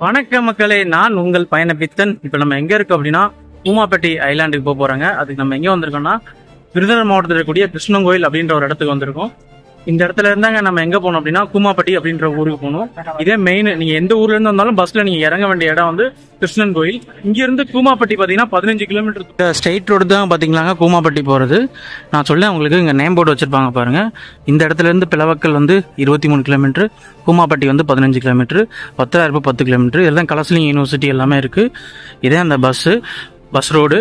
வணக்கம் மக்களே, நான் உங்கள் பயண பித்தன். இப்போ நம்ம எங்க இருக்கோம் அப்படின்னா கூமாப்பட்டி ஐலாண்டுக்கு போறாங்க. அதுக்கு நம்ம எங்க வந்திருக்கோம்னா விருதுநகர் மாவட்டத்தில் இருக்கக்கூடிய கிருஷ்ணங்கோயில் அப்படின்ற ஒரு இடத்துக்கு வந்திருக்கோம். இந்த இடத்துல இருந்தாங்க நம்ம எங்க போனோம் அப்படின்னா கூமாப்பட்டி அப்படின்ற ஊருக்கு போகணும். இதே மெயின். நீங்க எந்த ஊர்ல இருந்து வந்தாலும் பஸ்ல நீங்க இறங்க வேண்டிய இடம் வந்து கிருஷ்ணன் கோயில். இங்க இருந்து கூமாப்பட்டி பாத்தீங்கன்னா 15 கிலோமீட்டர் ஸ்ட்ரைட் ரோடு தான் பாத்தீங்களாங்க கூமாப்பட்டி போறது. நான் சொல்ல உங்களுக்கு இங்க நேம் போர்டு வச்சிருப்பாங்க பாருங்க. இந்த இடத்துல இருந்து பிளவக்கல் வந்து 23 கிலோமீட்டர், கூமாப்பட்டி வந்து 15 கிலோமீட்டர், பத்திராயிருப்பு 10 கிலோமீட்டர். இதெல்லாம் கலசலிங் யூனிவர்சிட்டி எல்லாமே இருக்கு. இதே அந்த பஸ் ரோடு.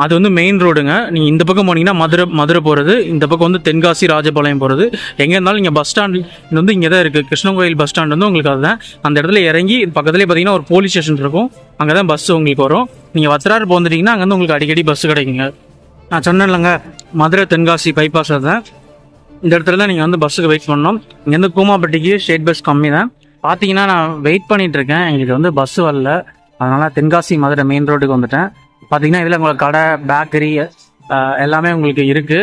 அது வந்து மெயின் ரோடுங்க. நீங்கள் இந்த பக்கம் போனீங்கன்னா மதுரை போகிறது, இந்த பக்கம் வந்து தென்காசி ராஜபாளையம் போகிறது. எங்கே இருந்தாலும் நீங்கள் பஸ் ஸ்டாண்ட் வந்து இங்கே தான் இருக்குது. கிருஷ்ணங்கோயில் பஸ் ஸ்டாண்ட் வந்து உங்களுக்கு அதுதான். அந்த இடத்துல இறங்கி பக்கத்துலேயே பார்த்தீங்கன்னா ஒரு போலீஸ் ஸ்டேஷன் இருக்கும். அங்கே தான் பஸ் உங்களுக்கு வரும். நீங்கள் வத்திராயிருப்பு வந்துட்டீங்கன்னா அங்கே வந்து உங்களுக்கு அடிக்கடி பஸ் கிடைக்குங்க. நான் சொன்னேன் இல்லைங்க, மதுரை தென்காசி பைபாஸ் தான். இந்த இடத்துல தான் நீங்கள் வந்து பஸ்ஸுக்கு வெயிட் பண்ணணும். இங்கேருந்து கூமாப்பட்டிக்கு ஸ்டேட் பஸ் கம்மி தான். பார்த்தீங்கன்னா நான் வெயிட் பண்ணிட்டு இருக்கேன். எங்களுக்கு வந்து பஸ் வரல. அதனால் தென்காசி மதுரை மெயின் ரோடுக்கு வந்துட்டேன். பார்த்தீங்கன்னா இதில் உங்களுக்கு கடை, பேக்கரி எல்லாமே உங்களுக்கு இருக்குது.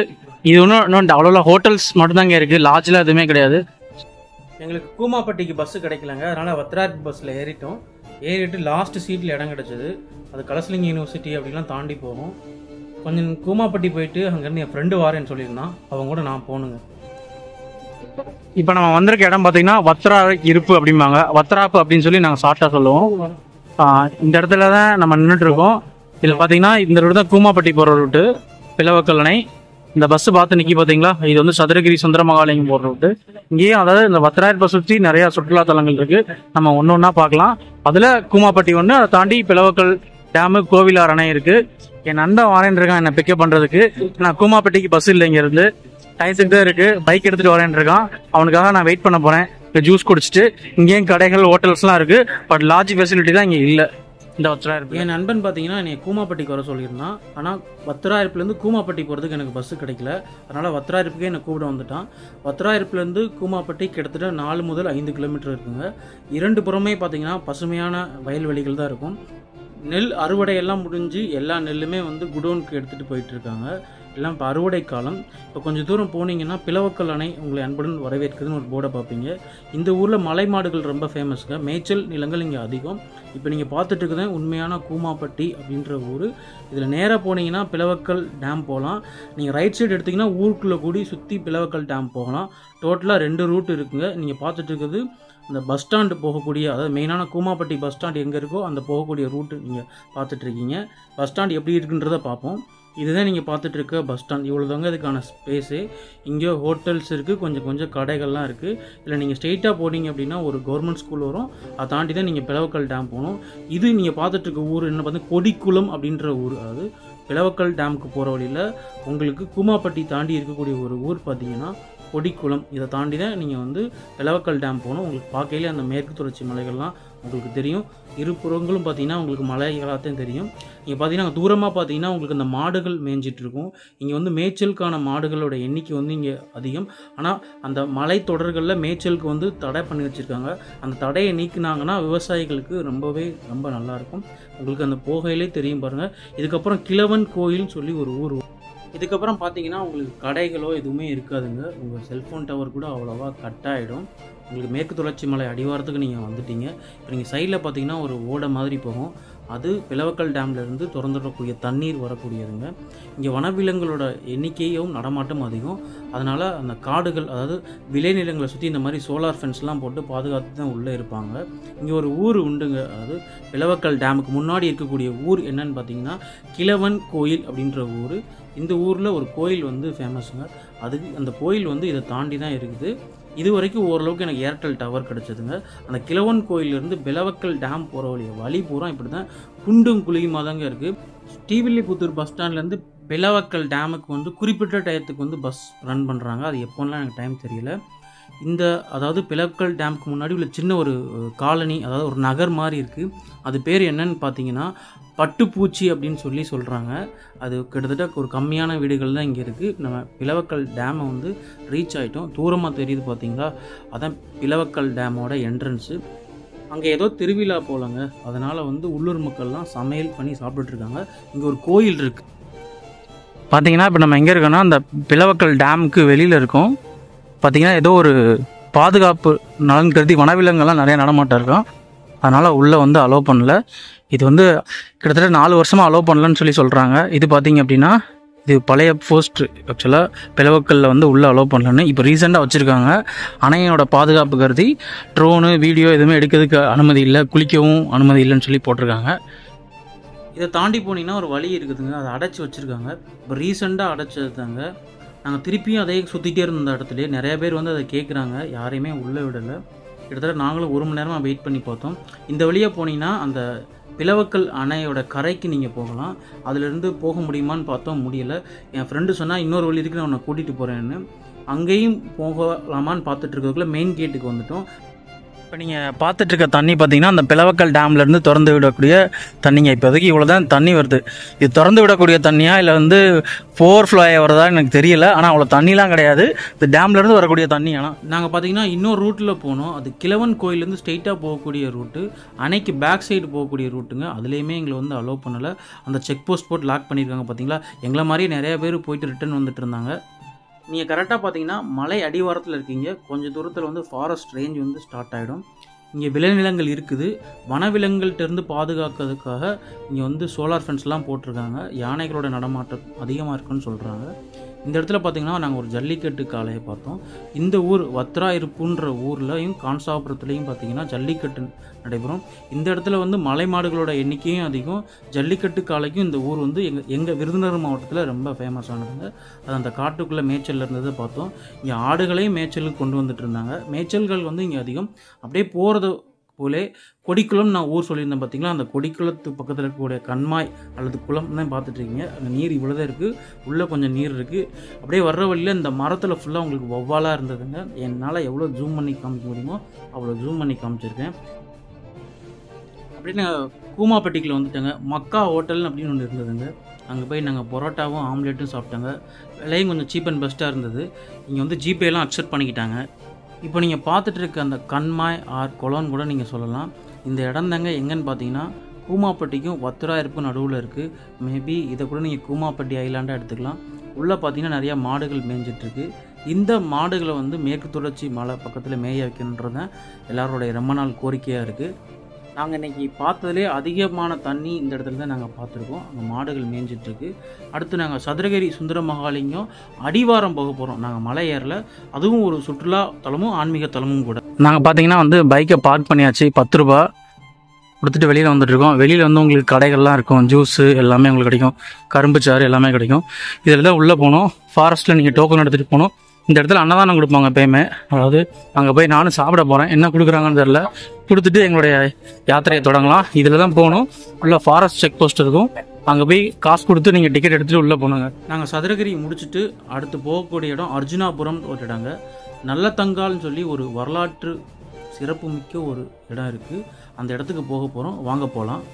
இது இன்னும் அவ்வளோ ஹோட்டல்ஸ் மட்டும்தாங்க இருக்குது. லாட்ஜில் எதுவுமே கிடையாது. எங்களுக்கு கூமாப்பட்டிக்கு பஸ்ஸு கிடைக்கலங்க. அதனால் வத்திராயிருப்பு பஸ்ஸில் ஏறிட்டு லாஸ்ட் சீட்டில் இடம் கிடச்சிது. அது கலசலிங் யூனிவர்சிட்டி அப்படிலாம் தாண்டி போகும். கொஞ்சம் கூமாப்பட்டி போயிட்டு அங்கேருந்து என் ஃப்ரெண்டு வாரேன்னு சொல்லியிருந்தான். அவங்க கூட நான் போகணுங்க. இப்போ நம்ம வந்திருக்க இடம் பார்த்தீங்கன்னா வத்திராயிருப்பு அப்படிம்பாங்க. வத்திராப்பு அப்படின்னு சொல்லி நாங்கள் ஷார்ட்டாக சொல்லுவோம். இந்த இடத்துல தான் நம்ம நின்றுட்டு இருக்கோம். இதில் பார்த்தீங்கன்னா இந்த ரூட்டு தான் கூமாப்பட்டி போகிற ரூட்டு, பிளவக்கல் அணை. இந்த பஸ்ஸு பார்த்து நிற்கி பார்த்தீங்களா, இது வந்து சதுரகிரி சுந்தரமகாலிங்கம் போகிற ரூட்டு. இங்கேயும் அதாவது இந்த வத்திராயிருப்பை சுற்றி நிறையா சுற்றுலாத்தலங்கள் இருக்குது. நம்ம ஒன்று ஒன்றா பார்க்கலாம். அதில் கூமாப்பட்டி ஒன்று, அதை தாண்டி பிளவக்கல் டேமு, கோவிலார் அணை இருக்குது. என் நண்பன் வரேன் இருக்கான் என்னை பிக்கப் பண்ணுறதுக்கு. நான் கூமாப்பட்டிக்கு பஸ் இல்லை, இங்கேருந்து டயத்துக்கு தான் இருக்குது. பைக் எடுத்துகிட்டு வரேன் இருக்கான். அவனுக்காக நான் வெயிட் பண்ண போகிறேன். இப்போ ஜூஸ் குடிச்சிட்டு. இங்கேயும் கடைகள், ஹோட்டல்ஸ்லாம் இருக்குது. பட் லாட்ஜ் ஃபெசிலிட்டி தான் இங்கே இல்லை இந்த வத்திராயிருப்பு. என் நண்பன் பார்த்தீங்கன்னா என்னை கூமாப்பட்டிக்கு வர சொல்லியிருந்தான். ஆனால் வத்திராயிருப்புலேருந்து கூமாப்பட்டி போகிறதுக்கு எனக்கு பஸ்ஸு கிடைக்கல. அதனால் வத்திராயிருப்புக்கே என்னை கூப்பிட வந்துட்டான். வத்திராயிருப்புலேருந்து கூமாப்பட்டி கிட்டத்தட்ட 4 முதல் 5 கிலோமீட்டர் இருக்குங்க. இரண்டு புறமே பார்த்தீங்கன்னா பசுமையான வயல்வெளிகள் தான் இருக்கும். நெல் அறுவடையெல்லாம் முடிஞ்சு எல்லா நெல்லுமே வந்து குடோனுக்கு எடுத்துகிட்டு போயிட்டுருக்காங்க. எல்லாம் இப்போ அறுவடை காலம். இப்போ கொஞ்சம் தூரம் போனீங்கன்னா பிளவக்கல் அணை உங்களை அன்புடன் வரவேற்குதுன்னு ஒரு போர்டை பார்ப்பீங்க. இந்த ஊரில் மலை மாடுகள் ரொம்ப ஃபேமஸுங்க. மேய்ச்சல் நிலங்கள் இங்கே அதிகம். இப்போ நீங்கள் பார்த்துட்டு இருக்கிறது உண்மையான கூமாப்பட்டி அப்படின்ற ஊர். இதில் நேராக போனீங்கன்னா பிளவக்கல் டேம் போகலாம். நீங்கள் ரைட் சைடு எடுத்திங்கன்னா ஊருக்குள்ளே கூடி சுற்றி பிளவக்கல் டேம் போகலாம். டோட்டலாக 2 ரூட் இருக்குங்க. நீங்கள் பார்த்துட்டு இருக்கிறது அந்த பஸ் ஸ்டாண்டு போகக்கூடிய, அதாவது மெயினான கூமாப்பட்டி பஸ் ஸ்டாண்ட் எங்கே இருக்கோ அந்த போகக்கூடிய ரூட்டு நீங்கள் பார்த்துட்ருக்கீங்க. பஸ் ஸ்டாண்ட் எப்படி இருக்குன்றதை பார்ப்போம். இதுதான் நீங்கள் பார்த்துட்டு இருக்க பஸ் ஸ்டாண்ட். இவ்வளோ தாங்க இதுக்கான ஸ்பேஸு. இங்கே ஹோட்டல்ஸ் இருக்குது, கொஞ்சம் கடைகள்லாம் இருக்குது. இல்லை நீங்கள் ஸ்ட்ரெயிட்டாக போனீங்க அப்படின்னா ஒரு கவர்மெண்ட் ஸ்கூல் வரும். அதை தாண்டி தான் நீங்கள் பிளவக்கல் டேம் போகணும். இது நீங்கள் பார்த்துட்டு இருக்க ஊர் என்ன பார்த்தீங்கன்னா கொடிக்குளம் அப்படின்ற ஊர். அதாவது பிளவக்கல் டேமுக்கு போகிற வழியில் உங்களுக்கு கூமாப்பட்டி தாண்டி இருக்கக்கூடிய ஒரு ஊர் பார்த்தீங்கன்னா கொடிக்குளம். இதை தாண்டி தான் நீங்கள் வந்து பிளவக்கல் டேம் போகணும். உங்களுக்கு பார்க்கையிலே அந்த மேற்கு தொடர்ச்சி மலைகள்லாம் உங்களுக்கு தெரியும். இருபுறங்களும் பார்த்தீங்கன்னா உங்களுக்கு மலைகளாகத்தான் தெரியும். நீங்கள் பார்த்தீங்கன்னா தூரமாக பார்த்தீங்கன்னா உங்களுக்கு அந்த மாடுகள் மேய்ஞ்சிட்ருக்கும். இங்கே வந்து மேய்ச்சலுக்கான மாடுகளோட எண்ணிக்கை வந்து இங்கே அதிகம். ஆனால் அந்த மலை தொடர்களில் மேய்ச்சலுக்கு வந்து தடை பண்ணி வச்சுருக்காங்க. அந்த தடையை நீக்கினாங்கன்னா விவசாயிகளுக்கு ரொம்ப நல்லாயிருக்கும். உங்களுக்கு அந்த போகையிலே தெரியும் பாருங்கள். இதுக்கப்புறம் கிழவன் கோயில்னு சொல்லி ஒரு ஊர். இதுக்கப்புறம் பார்த்தீங்கன்னா உங்களுக்கு கடைகளோ எதுவுமே இருக்காதுங்க. உங்கள் செல்ஃபோன் டவர் கூட அவ்வளோவா கட் ஆகிடும். உங்களுக்கு மேற்கு தொடர்ச்சி மலை அடிவாரத்துக்கு நீங்கள் வந்துட்டீங்க. இப்போ நீங்கள் சைடில் பார்த்தீங்கன்னா ஒரு ஓடை மாதிரி போகும். அது பிளவக்கல் டேம்லேருந்து திறந்துடக்கூடிய தண்ணீர் வரக்கூடியதுங்க. இங்கே வனவிலங்குகளோட எண்ணிக்கையும் நடமாட்டம் அதிகம். அதனால் அந்த காடுகள், அதாவது விளைநிலங்களை சுற்றி இந்த மாதிரி சோலார் ஃபென்ஸ்லாம் போட்டு பாதுகாத்து தான் உள்ளே இருப்பாங்க. இங்கே ஒரு ஊர் உண்டுங்க. அதாவது பிளவக்கல் டேமுக்கு முன்னாடி இருக்கக்கூடிய ஊர் என்னன்னு பார்த்தீங்கன்னா கிழவன் கோயில் அப்படின்ற ஊர். இந்த ஊரில் ஒரு கோயில் வந்து ஃபேமஸுங்க. அந்த கோயில் வந்து இதை தாண்டி தான் இருக்குது. இது வரைக்கும் ஓரளவுக்கு எனக்கு ஏர்டெல் டவர் கிடச்சிதுங்க. அந்த கிழவன் கோயிலிருந்து பிளவக்கல் டேம் போகிற வழி பூரா இப்படி தான் குண்டும் குழியுமாக தாங்க இருக்குது. ஸ்ரீவில்லிபுத்தூர் பஸ் ஸ்டாண்ட்லேருந்து பிளவக்கல் டேமுக்கு வந்து குறிப்பிட்ட டயத்துக்கு வந்து பஸ் ரன் பண்ணுறாங்க. அது எப்போலாம் எனக்கு டைம் தெரியல. அதாவது பிளவக்கல் டேமுக்கு முன்னாடி உள்ள சின்ன ஒரு காலனி, அதாவது ஒரு நகர் மாதிரி இருக்குது. அது பேர் என்னன்னு பார்த்தீங்கன்னா பட்டுப்பூச்சி அப்படின்னு சொல்கிறாங்க. அது கிட்டத்தட்ட ஒரு கம்மியான வீடுகள் தான் இங்கே இருக்குது. நம்ம பிளவக்கல் டேமை வந்து ரீச் ஆகிட்டோம். தூரமாக தெரியுது பார்த்தீங்களா, அதான் பிளவக்கல் டேமோட என்ட்ரன்ஸு. அங்கே ஏதோ திருவிழா போலங்க. அதனால் வந்து உள்ளூர் மக்கள்லாம் சமையல் பண்ணி சாப்பிட்டுட்ருக்காங்க. இங்கே ஒரு கோயில் இருக்குது பார்த்தீங்கன்னா. இப்போ நம்ம எங்கே இருக்கோன்னா அந்த பிளவக்கல் டேமுக்கு வெளியில் இருக்கோம். பார்த்தீங்கன்னா ஏதோ ஒரு பாதுகாப்பு நலன் கருதி வனவிலங்குகள்லாம் நிறையா நடமாட்டம் இருக்கும். அதனால் உள்ளே வந்து அலோவ் பண்ணல. இது வந்து கிட்டத்தட்ட 4 வருஷமாக அலோவ் பண்ணலன்னு சொல்கிறாங்க. இது பார்த்திங்க அப்படின்னா இது பழைய போஸ்ட். ஆக்சுவலாக பிளவக்கல்ல வந்து உள்ளே அலோவ் பண்ணலன்னு இப்போ ரீசெண்டாக வச்சுருக்காங்க. அணையோட பாதுகாப்பு கருதி ட்ரோனு வீடியோ எதுவுமே எடுக்கிறதுக்கு அனுமதி இல்லை, குளிக்கவும் அனுமதி இல்லைன்னு சொல்லி போட்டிருக்காங்க. இதை தாண்டி போனீங்கன்னா ஒரு வழி இருக்குதுங்க, அதை அடைச்சி வச்சுருக்காங்க. இப்போ ரீசெண்டாக அடைச்சது தாங்க. நாங்கள் திருப்பியும் அதே சுற்றிட்டே இருந்த அந்த இடத்துலேயே நிறைய பேர் வந்து அதை கேட்குறாங்க, யாரையுமே உள்ளே விடலை. கிட்டத்தட்ட நாங்களும் 1 மணி நேரமாக வெயிட் பண்ணி பார்த்தோம். இந்த வழியாக போனீங்கன்னா அந்த பிளவக்கல் அணையோட கரைக்கு நீங்கள் போகலாம். அதிலிருந்து போக முடியுமான்னு பார்த்தோம், முடியலை. என் ஃப்ரெண்டு சொன்னால் இன்னொரு வழி இருக்குது, நான் உன்னை கூட்டிகிட்டு போகிறேன்னு. அங்கேயும் போகலாமான்னு பார்த்துட்டு இருக்கிறதுக்குள்ள மெயின் கேட்டுக்கு வந்துட்டோம். இப்போ நீங்கள் பார்த்துட்ருக்க தண்ணி பார்த்தீங்கன்னா அந்த பிளவக்கல் டேம்லேருந்து திறந்து விடக்கூடிய தண்ணிங்க. இப்போதைக்கு இவ்வளோ தான் தண்ணி வருது. இது திறந்து விடக்கூடிய தண்ணியா இல்லை வந்து ஓவர்ஃப்ளோ ஆகி வரதா எனக்கு தெரியல. ஆனால் அவ்வளோ தண்ணிலாம் கிடையாது, இது டேம்லேருந்து வரக்கூடிய தண்ணி. ஆனால் நாங்கள் பார்த்தீங்கன்னா இன்னொரு ரூட்டில் போனோம். அது கிழவன் கோயிலேருந்து ஸ்ட்ரெயிட்டாக போகக்கூடிய ரூட்டு, அணைக்கு பேக் சைடு போகக்கூடிய ரூட்டுங்க. அதுலேயுமே எங்களை வந்து அலோவ் பண்ணலை. அந்த செக் போஸ்ட் போட்டு லாக் பண்ணியிருக்காங்க. பார்த்தீங்களா, எங்களை மாதிரியே நிறைய பேர் போயிட்டு ரிட்டர்ன் வந்துட்டு இருந்தாங்க. நீங்கள் கரெக்டாக பார்த்தீங்கன்னா மலை அடிவாரத்தில் இருக்கீங்க. கொஞ்சம் தூரத்தில் வந்து ஃபாரஸ்ட் ரேஞ்ச் வந்து ஸ்டார்ட் ஆகிடும். இங்கே விளைநிலங்கள் இருக்குது. வனவிலங்குகள்கிட்டருந்து பாதுகாக்கிறதுக்காக இங்கே வந்து சோலார் ஃபென்ஸ்லாம் போட்டிருக்காங்க. யானைகளோட நடமாட்டம் அதிகமாக இருக்குன்னு சொல்கிறாங்க. இந்த இடத்துல பார்த்திங்கன்னா நாங்கள் ஒரு ஜல்லிக்கட்டு காளையை பார்த்தோம். இந்த ஊர் வத்ராயிருப்புன்ற ஊர்லையும் கான்சாபுரத்துலேயும் பார்த்திங்கன்னா ஜல்லிக்கட்டு நடைபெறும். இந்த இடத்துல வந்து மலை மாடுகளோட எண்ணிக்கையும் அதிகம். ஜல்லிக்கட்டு காளைக்கும் இந்த ஊர் வந்து எங்கள் விருதுநகர் மாவட்டத்தில் ரொம்ப ஃபேமஸானதுங்க. அது அந்த காட்டுக்குள்ளே மேய்ச்சல் இருந்ததை பார்த்தோம். இங்கே ஆடுகளையும் மேய்ச்சலுக்கு கொண்டு வந்துட்டு இருந்தாங்க. மேய்ச்சல்கள் வந்து இங்கே அதிகம். அப்படியே போகிறது போலே கொடிக்குளம் நான் ஊர் சொல்லியிருந்தேன் பார்த்தீங்களா, அந்த கொடிக்குளத்து பக்கத்தில் இருக்கக்கூடிய கண்மாய் அல்லது குளம் தான் பார்த்துட்ருக்கீங்க. அங்கே நீர் இவ்வளோதான் இருக்குது, உள்ளே கொஞ்சம் நீர் இருக்குது. அப்படியே வர்ற வழியில் இந்த மரத்தில் ஃபுல்லாக உங்களுக்கு வௌவாலாக இருந்ததுங்க. என்னால் எவ்வளோ ஜூம் பண்ணி காமிக்க முடியுமோ அவ்வளோ ஜூம் பண்ணி காமிச்சிருக்கேன். அப்படின்னு கூமாப்பட்டிக்கில் வந்துட்டாங்க. மக்கா ஹோட்டல்னு அப்படின்னு ஒன்று இருந்ததுங்க. அங்கே போய் நாங்கள் பரோட்டாவும் ஆம்லேட்டும் சாப்பிட்டாங்க. விலையும் கொஞ்சம் சீப் அண்ட் பெஸ்ட்டாக இருந்தது. இங்கே வந்து ஜிபேலாம் அக்செப்ட் பண்ணிக்கிட்டாங்க. இப்போ நீங்கள் பார்த்துட்டு இருக்க அந்த கண்மாய் ஆர் குளம்னு கூட நீங்கள் சொல்லலாம். இந்த இடம் தாங்க எங்கன்னு பார்த்தீங்கன்னா கூமாப்பட்டிக்கும் வத்ராயிருப்பும் நடுவில் இருக்குது. மேபி இதை கூட நீங்கள் கூமாப்பட்டி ஐலாண்டாக எடுத்துக்கலாம். உள்ளே பார்த்தீங்கன்னா நிறையா மாடுகள் மேய்ஞ்சிட்ருக்கு. இந்த மாடுகளை வந்து மேற்கு தொடர்ச்சி மலை பக்கத்தில் மேய வைக்கணுன்றது தான் எல்லாரோடைய ரொம்ப நாள் கோரிக்கையாக இருக்குது. நாங்கள் இன்றைக்கி பார்த்ததுலேயே அதிகமான தண்ணி இந்த இடத்துல தான் நாங்கள் பார்த்துருக்கோம். அங்கே மாடுகள் மேய்ஞ்சிட்ருக்கு. அடுத்து நாங்கள் சதுரகிரி சுந்தர மகாலிங்கம் அடிவாரம் போக போகிறோம். நாங்கள் மலை ஏறல, அதுவும் ஒரு சுற்றுலா தலமும் ஆன்மீக தலமும் கூட. நாங்கள் பார்த்தீங்கன்னா வந்து பைக்கை பார்க் பண்ணியாச்சு. 10 ரூபா கொடுத்துட்டு வெளியில் வந்துட்டுருக்கோம். வெளியில் வந்து உங்களுக்கு கடைகள்லாம் இருக்கும், ஜூஸு எல்லாமே உங்களுக்கு கிடைக்கும், கரும்பு சாறு எல்லாமே கிடைக்கும். இதில் தான் உள்ளே போகணும். ஃபாரஸ்ட்டில் நீங்கள் டோக்கன் எடுத்துகிட்டு போகணும். இந்த இடத்துல அன்னதானம் கொடுப்பாங்க எப்பயுமே. அதாவது அங்கே போய் நானும் சாப்பிட போகிறேன், என்ன கொடுக்குறாங்கன்னு தெரில. கொடுத்துட்டு எங்களுடைய யாத்திரையை தொடங்கலாம். இதில் தான் போகணும். உள்ள ஃபாரஸ்ட் செக் போஸ்ட் இருக்கும். அங்கே போய் காசு கொடுத்து நீங்கள் டிக்கெட் எடுத்துகிட்டு உள்ளே போனாங்க. நாங்கள் சதுரகிரி முடிச்சுட்டு அடுத்து போகக்கூடிய இடம் அர்ஜுனாபுரம் ஒரு இடங்க. நல்லத்தங்கால்னு சொல்லி ஒரு வரலாற்று சிறப்பு மிக்க ஒரு இடம் இருக்குது. அந்த இடத்துக்கு போக போகிறோம். வாங்க போகலாம்.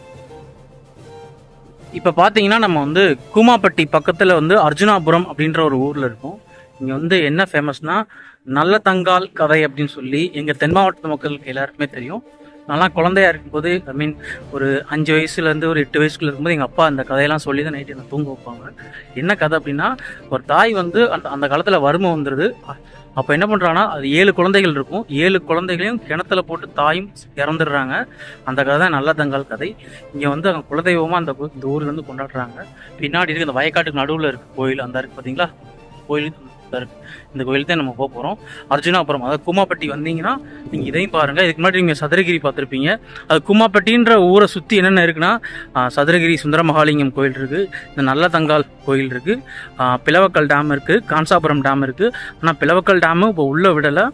இப்போ பார்த்தீங்கன்னா நம்ம வந்து கூமாப்பட்டி பக்கத்தில் வந்து அர்ஜுனாபுரம் அப்படின்ற ஒரு ஊரில் இருக்கோம். இங்கே வந்து என்ன ஃபேமஸ்னால் நல்லத்தங்கால் கதை அப்படின்னு சொல்லி எங்கள் தென் மாவட்ட மக்களுக்கு எல்லாருக்குமே தெரியும். நல்லா குழந்தையா இருக்கும்போது, ஐ மீன் ஒரு 5 வயசுலேருந்து ஒரு 8 வயசுக்குள்ள இருக்கும்போது எங்கள் அப்பா அந்த கதையெல்லாம் சொல்லி தான் நைட்டு என்னை தூங்க வைப்பாங்க. என்ன கதை அப்படின்னா, ஒரு தாய் வந்து அந்த காலத்தில் வறுமை வந்துடுது. அப்போ என்ன பண்ணுறாங்கன்னா, அது 7 குழந்தைகள் இருக்கும். 7 குழந்தைகளையும் கிணத்துல போட்டு தாயும் இறந்துடுறாங்க. அந்த கதை தான் நல்லத்தங்கால் கதை. இங்கே வந்து அங்கே குலதெய்வமாக இந்த ஊரில் வந்து கொண்டாடுறாங்க. பின்னாடி இருக்கு இந்த வயக்காட்டுக்கு நடுவில் இருக்குது கோயில். அந்த இருக்குது பார்த்தீங்களா, கோயில் இருக்கு. இந்த கோயில் தான் நம்ம போக போகிறோம். அர்ஜுனாபுரம், அதாவது கூமாப்பட்டி வந்தீங்கன்னா நீங்கள் இதையும் பாருங்கள். இதுக்கு முன்னாடி நீங்கள் சதுரகிரி பார்த்துருப்பீங்க. அது கூமாப்பட்டின்ற ஊரை சுற்றி என்னென்ன இருக்குன்னா, சதுரகிரி சுந்தர மகாலிங்கம் கோயில் இருக்குது, இந்த நல்லத்தங்கால் கோயில் இருக்குது, பிளவக்கல் டேம் இருக்குது, கான்சாபுரம் டேம் இருக்குது. ஆனால் பிளவக்கல் டேமு இப்போ உள்ளே விடலை.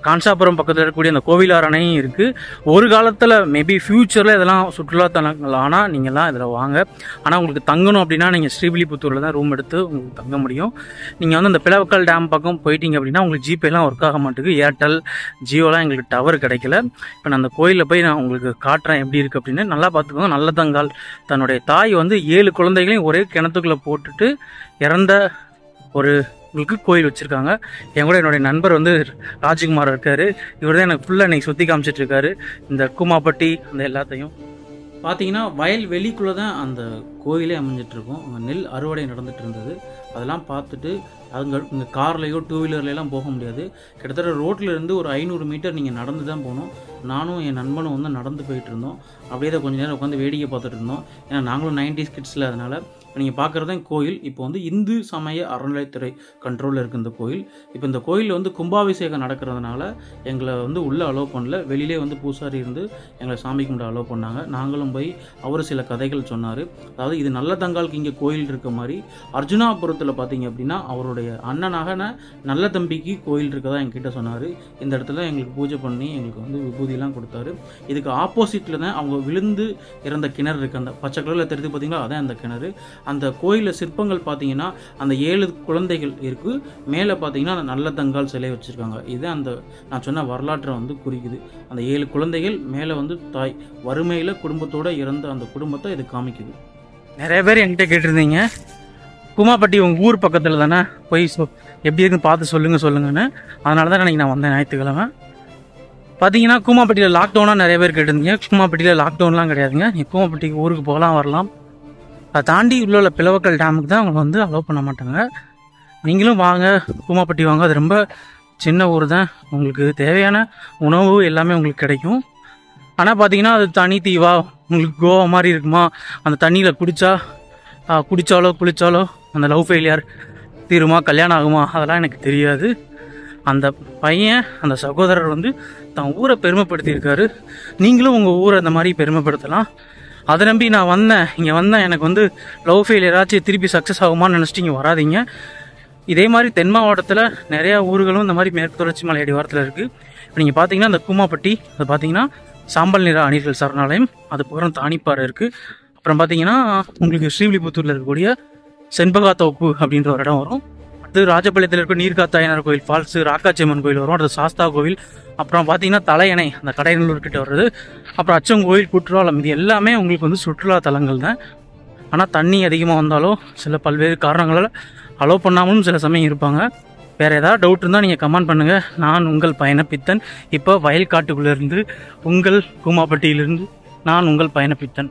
கான்சாபுரம் பக்கத்தில் இருக்கக்கூடிய அந்த கோவிலார் அணையும் இருக்குது. ஒரு காலத்தில் மேபி ஃப்யூச்சரில் இதெல்லாம் சுற்றுலாத்தலங்கள் ஆனால் நீங்கள்லாம் இதில் வாங்க. ஆனால் உங்களுக்கு தங்கணும் அப்படின்னா நீங்கள் ஸ்ரீவில்லிபுத்தூரில் தான் ரூம் எடுத்து உங்களுக்கு தங்க முடியும். நீங்கள் வந்து அந்த பிளவக்கல் டேம் பக்கம் போயிட்டீங்க அப்படின்னா உங்களுக்கு ஜிபேலாம் ஒர்க் ஆக மாட்டேங்குது. ஏர்டெல் ஜியோலாம் எங்களுக்கு டவர் கிடைக்கல. இப்போ நான் அந்த கோயிலில் போய் நான் உங்களுக்கு காட்டுறேன் எப்படி இருக்குது அப்படின்னு. நல்லா பார்த்துக்கோங்க. நல்லத்தங்கால் தன்னுடைய தாய் வந்து 7 குழந்தைகளையும் ஒரே கிணத்துக்குள்ளே போட்டுட்டு இறந்த ஒரு உங்களுக்கு கோயில் வச்சுருக்காங்க. என் கூட என்னுடைய நண்பர் வந்து ராஜ்குமார் இருக்கார். இவர் தான் எனக்கு ஃபுல்லாக இன்றைக்கி சுற்றி காமிச்சிட்ருக்காரு இந்த கூமாப்பட்டி அந்த எல்லாத்தையும். பார்த்தீங்கன்னா வயல் வெளிக்குள்ளே தான் அந்த கோயிலே அமைஞ்சிட்ருக்கும். அங்கே நெல் அறுவடை நடந்துகிட்டு இருந்தது. அதெல்லாம் பார்த்துட்டு அங்கே இங்கே கார்லேயோ டூ வீலர்லாம் போக முடியாது. கிட்டத்தட்ட ரோட்டில் இருந்து ஒரு 500 மீட்டர் நீங்கள் நடந்து தான் போகணும். நானும் என் நண்பனும் வந்து நடந்து போயிட்டு இருந்தோம். அப்படியே தான் கொஞ்சம் நேரம் உட்காந்து வேடிக்கை பார்த்துட்டு இருந்தோம். ஏன்னா நாங்களும் 90s கிட்ஸில், அதனால் நீங்கள் பார்க்குறது கோயில் இப்போ வந்து இந்து சமய அறநிலையத்துறை கண்ட்ரோலில் இருக்குது இந்த கோயில். இப்போ இந்த கோயிலில் வந்து கும்பாபிஷேகம் நடக்கிறதுனால எங்களை வந்து உள்ளே அலோவ் பண்ணல. வெளியிலே வந்து பூசாரி இருந்து எங்களை சாமி கும்பிட அலோவ் பண்ணாங்க. நாங்களும் போய் அவர் சில கதைகள் சொன்னார். அதாவது இது நல்ல தங்காலுக்கு இங்கே கோயில் இருக்க மாதிரி அர்ஜுனாபுரத்தில் பார்த்தீங்க அப்படின்னா அவருடைய அண்ணனாக நல்ல தம்பிக்கு கோயில் இருக்கதா எங்ககிட்ட சொன்னார். இந்த இடத்துல எங்களுக்கு பூஜை பண்ணி எங்களுக்கு வந்து விபூதியெலாம் கொடுத்தாரு. இதுக்கு ஆப்போசிட்டில் தான் அவங்க விழுந்து இறந்த கிணறு இருக்குது. அந்த பச்சை கலரில் தெரிஞ்சு பார்த்தீங்களா, அதான் அந்த கிணறு. அந்த கோயிலில் சிற்பங்கள் பார்த்தீங்கன்னா அந்த 7 குழந்தைகள் இருக்குது. மேலே பார்த்தீங்கன்னா அந்த நல்ல தங்கால் சிலை வச்சுருக்காங்க. இது அந்த நான் சொன்ன வரலாற்றை வந்து குறிக்குது. அந்த 7 குழந்தைகள் மேலே வந்து தாய் வறுமையில் குடும்பத்தோடு இறந்த அந்த குடும்பத்தை இது காமிக்குது. நிறைய பேர் என்கிட்ட கேட்டிருந்தீங்க, கூமாப்பட்டி உங்கள் ஊர் பக்கத்தில் தானே, போய் எப்படி இருக்குன்னு பார்த்து சொல்லுங்கன்னு. அதனால தான் இன்றைக்கி நான் வந்தேன் ஞாயிற்றுக்கிழமை. பார்த்தீங்கன்னா கூமாப்பட்டியில் லாக்டவுனாக நிறைய பேர் கேட்டிருந்தீங்க. கூமாப்பட்டியில் லாக்டவுன்லாம் கிடையாதுங்க. நீ கூமாப்பட்டிக்கு ஊருக்கு போகலாம் வரலாம். அதை தாண்டி உள்ள பிளவக்கல் டேமுக்கு தான் அவங்க வந்து அலோவ் பண்ண மாட்டாங்க. நீங்களும் வாங்க, கூமாப்பட்டி வாங்க. அது ரொம்ப சின்ன ஊர் தான். உங்களுக்கு தேவையான உணவு எல்லாமே உங்களுக்கு கிடைக்கும். ஆனால் பார்த்தீங்கன்னா அது தனி தீவா உங்களுக்கு கோவா மாதிரி இருக்குமா, அந்த தண்ணியில் குடித்தாலோ குளித்தாலோ அந்த லவ் ஃபெயிலியர் தீருமா, கல்யாணம் ஆகுமா, அதெல்லாம் எனக்கு தெரியாது. அந்த பையன் அந்த சகோதரர் வந்து தான் ஊரை பெருமைப்படுத்தியிருக்காரு. நீங்களும் உங்கள் ஊரை அந்த மாதிரி பெருமைப்படுத்தலாம். அதை நம்பி நான் வந்தேன், இங்கே வந்தேன் எனக்கு வந்து லவ் ஃபெயிலியராச்சும் திருப்பி சக்ஸஸ் ஆகுமான்னு நினச்சிட்டு இங்கே வராதிங்க. இதே மாதிரி தென் மாவட்டத்தில் நிறையா ஊர்களும் இந்த மாதிரி மேற்கு தொடர்ச்சி மலை அடிவாரத்தில் இருக்குது. இப்போ நீங்கள் பார்த்தீங்கன்னா அந்த கூமாப்பட்டி, அது பார்த்தீங்கன்னா சாம்பல் நிற அணில்கள் சரணாலயம், அதுக்கப்புறம் தானிப்பாறை இருக்குது. அப்புறம் பார்த்தீங்கன்னா உங்களுக்கு ஸ்ரீவில்லிபுத்தூரில் இருக்கக்கூடிய செண்பகாத்தோப்பு அப்படின்ற ஒரு இடம் வரும். அடுத்து ராஜபாளையத்தில் இருக்க நீர்காத்தாயனர் கோயில் ஃபால்ஸு, ராக்காச்சியம்மன் கோயில் வரும். அடுத்து சாஸ்தா கோவில், அப்புறம் பார்த்தீங்கன்னா தலையணை அந்த கடையநல்லூர் கிட்ட வருது. அப்புறம் அச்சங்கோயில், குற்றாலம், இது எல்லாமே உங்களுக்கு வந்து சுற்றுலா தலங்கள் தான். ஆனால் தண்ணி அதிகமாக வந்தாலும் சில பல்வேறு காரணங்களால் அலோவ் பண்ணாமலும் சில சமயம் இருப்பாங்க. வேறு ஏதாவது டவுட் இருந்தால் நீங்கள் கமெண்ட் பண்ணுங்கள். நான் உங்கள் பயணப்பித்தன். இப்போ வயல்காட்டுக்குள்ளேருந்து உங்கள் கூமாப்பட்டியிலிருந்து நான் உங்கள் பயணப்பித்தன்.